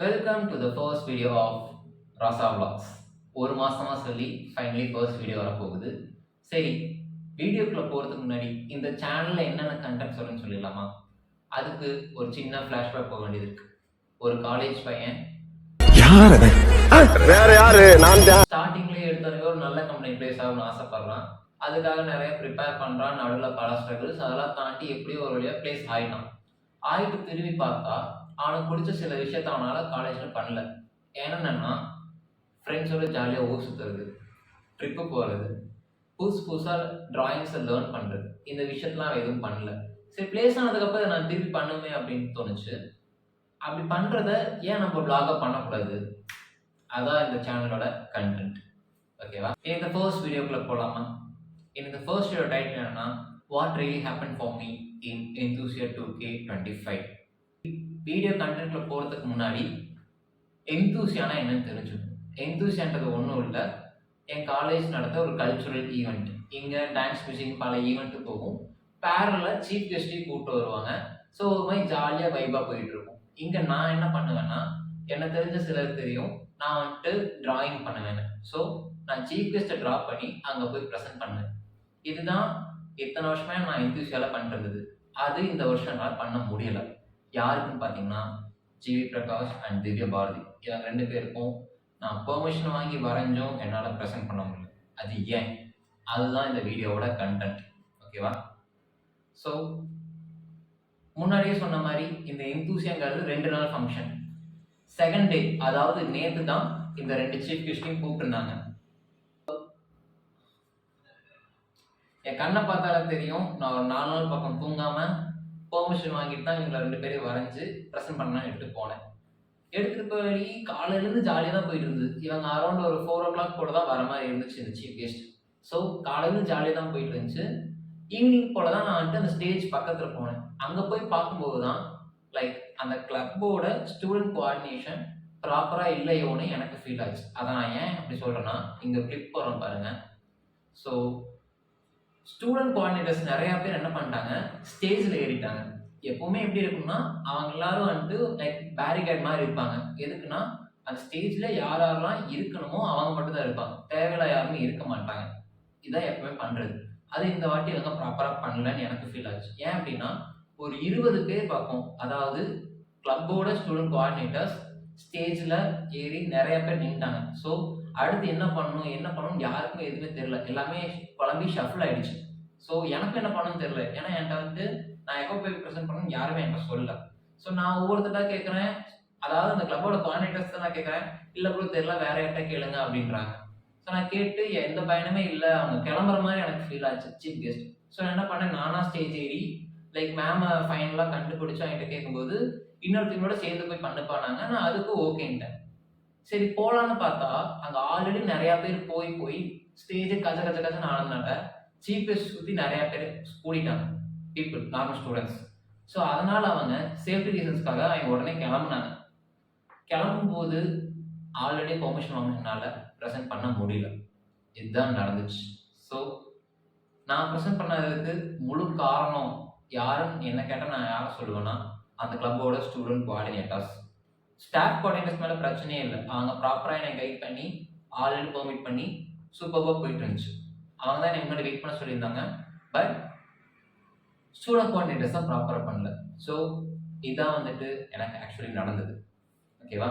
Welcome to the first video of Rasa Vlogs. ஒரு மாசமா சொல்லி ஃபைனலி ஃபர்ஸ்ட் வீடியோ வரப்போகுது. சரி, வீடியோக்குள்ள போகிறதுக்கு முன்னாடி இந்த சேனலில் என்னென்ன கண்டென்ட் சொல்லுன்னு சொல்லிடலாமா? அதுக்கு ஒரு சின்ன ஃப்ளாஷ்பேக் போக வேண்டியது இருக்கு. ஒரு காலேஜ் பையன் வேற யாரு நான் ஸ்டார்டிங்லேயே எடுத்தவங்க ஒரு நல்ல கம்பெனி பிளேஸ் ஆகணும்னு ஆசைப்படுறான். அதுக்காக நிறைய ப்ரிப்பேர் பண்ணுறான். நடுவில் பல ஸ்ட்ரகிள்ஸ் அதெல்லாம் தாண்டி எப்படியோ ஒரு வழியாக பிளேஸ் ஆகிட்டான். ஆகிட்டு திரும்பி பார்த்தா அவனுக்கு பிடிச்ச சில விஷயத்த அவனால் காலேஜில் பண்ணல. என்னென்னா ஃப்ரெண்ட்ஸோட ஜாலியாக ஊர் சுற்றுறது, ட்ரிப்பு போகிறது, புதுசாக ட்ராயிங்ஸை லேர்ன் பண்ணுறது, இந்த விஷயத்தெலாம் எதுவும் பண்ணல. சரி, பிளேஸ் ஆனதுக்கப்புறம் நான் திருப்பி பண்ணுமே அப்படின்னு தோணுச்சு. அப்படி பண்ணுறத ஏன் நம்ம பிளாகாக பண்ணக்கூடாது? அதான் இந்த சேனலோட கண்டென்ட். ஓகேவா? இந்த ஃபர்ஸ்ட் வீடியோக்குள்ளே போகலாமா? இந்த ஃபர்ஸ்ட் வீடியோ டைட்டில் என்னன்னா what really happen for me in Enthusia 2K25. Video கண்டென்ட்ல போகிறதுக்கு முன்னாடி என்தூசியானா என்னன்னு தெரிஞ்சுக்கணும். என்தூசியான்றது ஒன்றும் இல்லை, என் காலேஜ் நடத்த ஒரு கல்ச்சுரல் ஈவெண்ட். இங்கே டான்ஸ் மியூசிக் பல ஈவெண்ட்டு போகும். பேரலில் சீஃப் கெஸ்ட்டையும் கூப்பிட்டு வருவாங்க. ஸோ ஒரு மாதிரி ஜாலியாக வைபாக போயிட்டு இருக்கும். இங்கே நான் என்ன பண்ணுவேன்னா, எனக்கு தெரிஞ்ச சிலர் தெரியும், நான் வந்துட்டு டிராயிங் பண்ணுவேன். ஸோ நான் சீஃப் கெஸ்ட்டை ட்ரா பண்ணி அங்கே போய் ப்ரெசென்ட் பண்ணுவேன். இதுதான் இத்தனை வருஷமே நான் என்தூசியால பண்ணிட்டு இருந்தது. அது இந்த வருஷம் என்னால் பண்ண முடியலை. யாருக்குன்னு பார்த்தீங்கன்னா ஜிவி பிரகாஷ் அண்ட் திவ்யா பாரதி, இவங்க 2 பேருக்கும் நான் பெர்மிஷன் வாங்கி வரைஞ்சும் என்னால் ப்ரெசென்ட் பண்ண முடியல. அது ஏன்? அதுதான் இந்த வீடியோவோட கண்டென்ட். ஓகேவா? ஸோ முன்னாடியே சொன்ன மாதிரி இந்த என்தூசியாங்கிறது 2 நாள் ஃபங்க்ஷன். செகண்ட் டே, அதாவது நேற்று தான் இந்த 2 சீஃப் கெஸ்டையும் கூப்பிட்டுருந்தாங்க. என் கண்ணை பார்த்தாலே தெரியும், நான் ஒரு 4 நாள் பக்கம் தூங்காமல் பெர்மிஷன் வாங்கிட்டு தான் இவங்களை 2 பேரையும் வரைஞ்சி ப்ரெசென்ட் பண்ணலான்னு எடுத்துகிட்டு போனேன். எடுத்துகிட்டு போய் காலையிலேருந்து ஜாலியாக தான் போயிட்டு இருந்தது. இவங்க அரௌண்ட் ஒரு 4 o'clock கூட தான் வர மாதிரி இருந்துச்சு இந்த சீஃப் கெஸ்ட். ஸோ காலையிலேருந்து ஜாலியாக தான் போயிட்டு இருந்துச்சு. ஈவினிங் போல் தான் நான் வந்துட்டு அந்த ஸ்டேஜ் பக்கத்தில் போனேன். அங்கே போய் பார்க்கும்போது தான் லைக் அந்த கிளப்போட ஸ்டூடெண்ட் கோஆர்டினேஷன் ப்ராப்பராக இல்லையோன்னு எனக்கு ஃபீல் ஆச்சு. அதை நான் ஏன் அப்படி சொல்கிறேன்னா, இங்கே கிளிப் போகிறோம் பாருங்கள். ஸோ ஸ்டூடெண்ட் கோஆர்டினேட்டர்ஸ் நிறையா பேர் என்ன பண்ணிட்டாங்க, ஸ்டேஜில் ஏறிட்டாங்க. எப்போவுமே எப்படி இருக்குன்னா, அவங்க எல்லாரும் வந்துட்டு லைக் பேரிகேட் மாதிரி இருப்பாங்க. எதுக்குன்னா, அந்த ஸ்டேஜில் யாரெல்லாம் இருக்கணுமோ அவங்க மட்டும் தான் இருப்பாங்க, தேவையில்ல யாருமே இருக்க மாட்டாங்க. இதான் எப்பவுமே பண்ணுறது. அது இந்த வாட்டி இவங்க ப்ராப்பராக பண்ணலன்னு எனக்கு ஃபீல் ஆச்சு. ஏன் அப்படின்னா, ஒரு 20 பேர் பார்ப்போம், அதாவது கிளப்போட ஸ்டூடெண்ட் கோஆர்டினேட்டர்ஸ் ஸ்டேஜில் ஏறி நிறைய பேர் நின்ட்டாங்க. ஸோ அடுத்து என்ன பண்ணணும் யாருக்குமே எதுவுமே தெரியல. எல்லாமே குழம்பி ஷஃபிள் ஆயிடுச்சு. ஸோ எனக்கு என்ன பண்ணணும்னு தெரியல. ஏன்னா என்கிட்ட வந்து நான் எப்போ போய் ப்ரெசென்ட் பண்ணணும்னு யாருமே என்கிட்ட சொல்லல. ஸோ நான் ஒவ்வொருத்தட்டா கேட்குறேன், அதாவது அந்த கிளப்போட கோஆர்டினேட்டர்ஸ் தான் நான் கேட்குறேன், இல்லை கூட தெரியல வேற யார்கிட்ட கேளுங்க அப்படின்றாங்க. ஸோ நான் கேட்டு எந்த பயனுமே இல்லை, அவங்க கிளம்புற மாதிரி எனக்கு ஃபீல் ஆச்சு சீஃப் கெஸ்ட். ஸோ நான் என்ன பண்ணேன், நானாக ஸ்டேஜ் ஏறி லைக் மேமை ஃபைனலாக கண்டுபிடிச்சு அவங்ககிட்ட கேட்கும்போது இன்னொருத்தங்களோட சேர்ந்து போய் பண்ணுப்பானாங்க. நான் அதுக்கு ஓகேன்ட்டேன். சரி போகலான்னு பார்த்தா அங்கே ஆல்ரெடி நிறையா பேர் போய் ஸ்டேஜை கஜன்னு ஆனதுனால சீஃப் கெஸ்ட் சுற்றி நிறையா பேர் கூடிட்டாங்க, பீப்புள், நார்மல் ஸ்டூடெண்ட்ஸ். ஸோ அதனால் அவங்க சேஃப்டி ரீசன்ஸ்க்காக அவங்க உடனே கிளம்புனாங்க. கிளம்பும்போது ஆல்ரெடி பெர்மிஷன் வாங்கினால ப்ரெசென்ட் பண்ண முடியல. இதுதான் நடந்துச்சு. ஸோ நான் ப்ரெசென்ட் பண்ணதுக்கு முழு காரணம் யாருன்னு என்ன கேட்டால் நான் யாரை சொல்லுவேன்னா, அந்த கிளப்போட ஸ்டூடெண்ட் கோஆர்டினேட்டர்ஸ். ஸ்டாஃப் கோஆர்டினேட்டர்ஸ் மேலே பிரச்சனையே இல்லை. அவங்க ப்ராப்பராக என்னை கைட் பண்ணி ஆல்ரெடி பெர்மிட் பண்ணி சூப்பராக போயிட்டு இருந்துச்சு. அவங்க தான் எனக்கு முன்னாடி வெயிட் பண்ண சொல்லியிருந்தாங்க. பட் ஸ்டூடெண்ட் கோஆர்டினேட்டர்ஸ் தான் ப்ராப்பராக பண்ணல. ஸோ இதான் வந்துட்டு எனக்கு ஆக்சுவலி நடந்தது. ஓகேவா?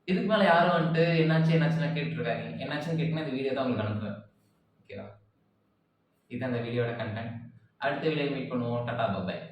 இதுக்கு மேலே யாரும் வந்துட்டு என்னாச்சுன்னா கேட்டுருக்காங்க. என்னாச்சுன்னு கேட்டுனா இந்த வீடியோ தான் உங்களுக்கு அனுப்புவேன். ஓகேவா? இதுதான் இந்த வீடியோட கண்டென்ட். அடுத்த வீடியோ மீட் பண்ணுவோம். டாடா, பாய்.